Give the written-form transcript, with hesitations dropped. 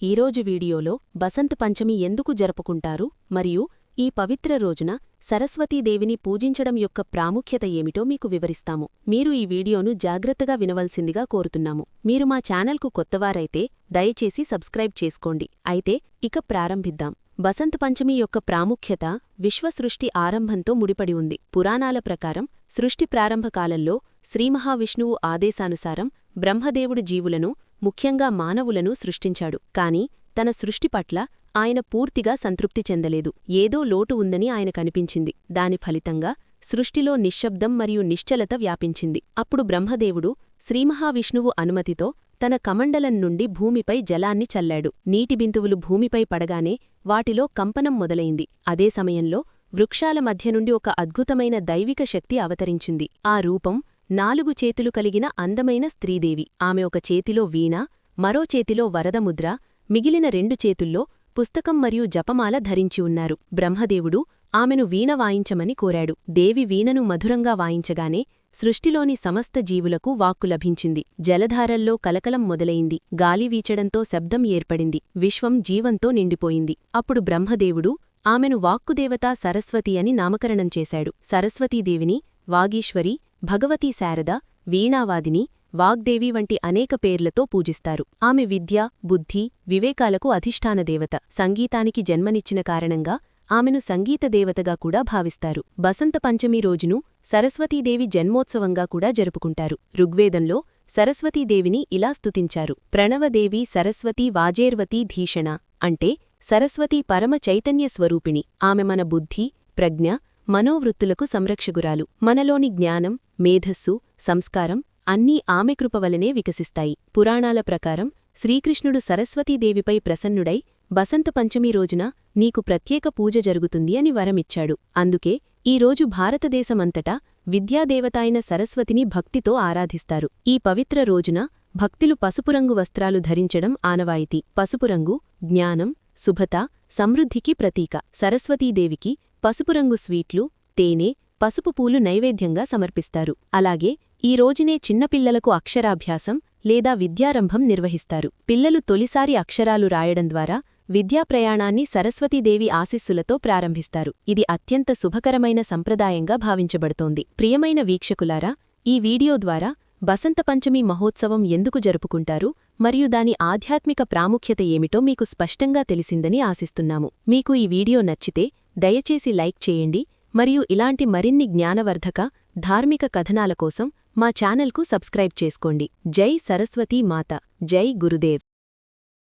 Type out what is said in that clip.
ఈరోజు వీడియోలో బసంత్ పంచమి ఎందుకు జరుపుకుంటారు మరియు ఈ పవిత్ర రోజున సరస్వతీదేవిని పూజించడం యొక్క ప్రాముఖ్యత ఏమిటో మీకు వివరిస్తాము. మీరు ఈ వీడియోను జాగ్రత్తగా వినవలసిందిగా కోరుతున్నాము. మీరు మా ఛానల్కు కొత్తవారైతే దయచేసి సబ్స్క్రైబ్ చేసుకోండి. అయితే ఇక ప్రారంభిద్దాం. బసంత్ పంచమి యొక్క ప్రాముఖ్యత విశ్వసృష్టి ఆరంభంతో ముడిపడి ఉంది. పురాణాల ప్రకారం సృష్టి ప్రారంభకాలంలో శ్రీమహావిష్ణువు ఆదేశానుసారం బ్రహ్మదేవుడు జీవులను, ముఖ్యంగా మానవులను సృష్టించాడు. కాని తన సృష్టి పట్ల ఆయన పూర్తిగా సంతృప్తి చెందలేదు. ఏదో లోటు ఉందని ఆయనకనిపించింది. దాని ఫలితంగా సృష్టిలో నిశ్శబ్దం మరియు నిశ్చలత వ్యాపించింది. అప్పుడు బ్రహ్మదేవుడు శ్రీమహావిష్ణువు అనుమతితో తన కమండలం నుండి భూమిపై జలాన్ని చల్లాడు. నీటి బిందువులు భూమిపై పడగానే వాటిలో కంపనం మొదలైంది. అదే సమయంలో వృక్షాల మధ్య నుండి ఒక అద్భుతమైన దైవిక శక్తి అవతరించింది. ఆ రూపం 4 చేతులు కలిగిన అందమైన స్త్రీదేవి. ఆమె ఒక చేతిలో వీణ, మరో చేతిలో వరదముద్ర, మిగిలిన 2 చేతుల్లో పుస్తకం మరియు జపమాల ధరించి ఉన్నారు. బ్రహ్మదేవుడు ఆమెను వీణ వాయించమని కోరాడు. దేవి వీణను మధురంగా వాయించగానే సృష్టిలోని సమస్త జీవులకు వాక్కు లభించింది. జలధారల్లో కలకలం మొదలైంది. గాలి వీచడంతో శబ్దం ఏర్పడింది. విశ్వం జీవంతో నిండిపోయింది. అప్పుడు బ్రహ్మదేవుడు ఆమెను వాక్కుదేవతా సరస్వతి అని నామకరణం చేశాడు. సరస్వతీదేవిని వాగీశ్వరి, భగవతీ శారద, వీణావాదిని, వాగ్దేవి వంటి అనేక పేర్లతో పూజిస్తారు. ఆమె విద్య, బుద్ధి, వివేకాలకు అధిష్టానదేవత. సంగీతానికి జన్మనిచ్చిన కారణంగా ఆమెను సంగీతదేవతగా కూడా భావిస్తారు. బసంత పంచమి రోజును సరస్వతీదేవి జన్మోత్సవంగా కూడా జరుపుకుంటారు. ఋగ్వేదంలో సరస్వతీదేవిని ఇలా స్తుతించారు: ప్రణవదేవి సరస్వతీ వాజేర్వతీ ధీషణ. అంటే సరస్వతీ పరమ చైతన్య స్వరూపిణి. ఆమె మన బుద్ధి, ప్రజ్ఞ, మనోవృత్తులకు సంరక్షకురాలు. మనలోని జ్ఞానం, మేధస్సు, సంస్కారం అన్నీ ఆమె కృపవలనే వికసిస్తాయి. పురాణాల ప్రకారం శ్రీకృష్ణుడు సరస్వతీదేవిపై ప్రసన్నుడై బసంత పంచమి రోజున నీకు ప్రత్యేక పూజ జరుగుతుంది అని వరమిచ్చాడు. అందుకే ఈ రోజు భారతదేశమంతటా విద్యాదేవతాయైన సరస్వతిని భక్తితో ఆరాధిస్తారు. ఈ పవిత్ర రోజున భక్తులు పసుపురంగు వస్త్రాలు ధరించడం ఆనవాయితీ. పసుపురంగు జ్ఞానం, శుభత, సమృద్ధికి ప్రతీక. సరస్వతీదేవికి పసుపురంగు స్వీట్లు, తేనె, పసుపు పూలు నైవేద్యంగా సమర్పిస్తారు. అలాగే ఈ రోజునే చిన్నపిల్లలకు అక్షరాభ్యాసం లేదా విద్యారంభం నిర్వహిస్తారు. పిల్లలు తొలిసారి అక్షరాలు రాయడం ద్వారా విద్యాప్రయాణాన్ని సరస్వతీదేవి ఆశీస్సులతో ప్రారంభిస్తారు. ఇది అత్యంత శుభకరమైన సంప్రదాయంగా భావించబడుతోంది. ప్రియమైన వీక్షకులారా, ఈ వీడియో ద్వారా బసంత పంచమి మహోత్సవం ఎందుకు జరుపుకుంటారు మరియు దాని ఆధ్యాత్మిక ప్రాముఖ్యత ఏమిటో మీకు స్పష్టంగా తెలిసిందని ఆశిస్తున్నాము. మీకు ఈ వీడియో నచ్చితే దయచేసి లైక్ చేయండి మరియు ఇలాంటి మరిన్ని జ్ఞానవర్ధక, ధార్మిక కథనాల కోసం మా ఛానల్కు సబ్స్క్రైబ్ చేసుకోండి. జై సరస్వతీ మాత, జై గురుదేవ్.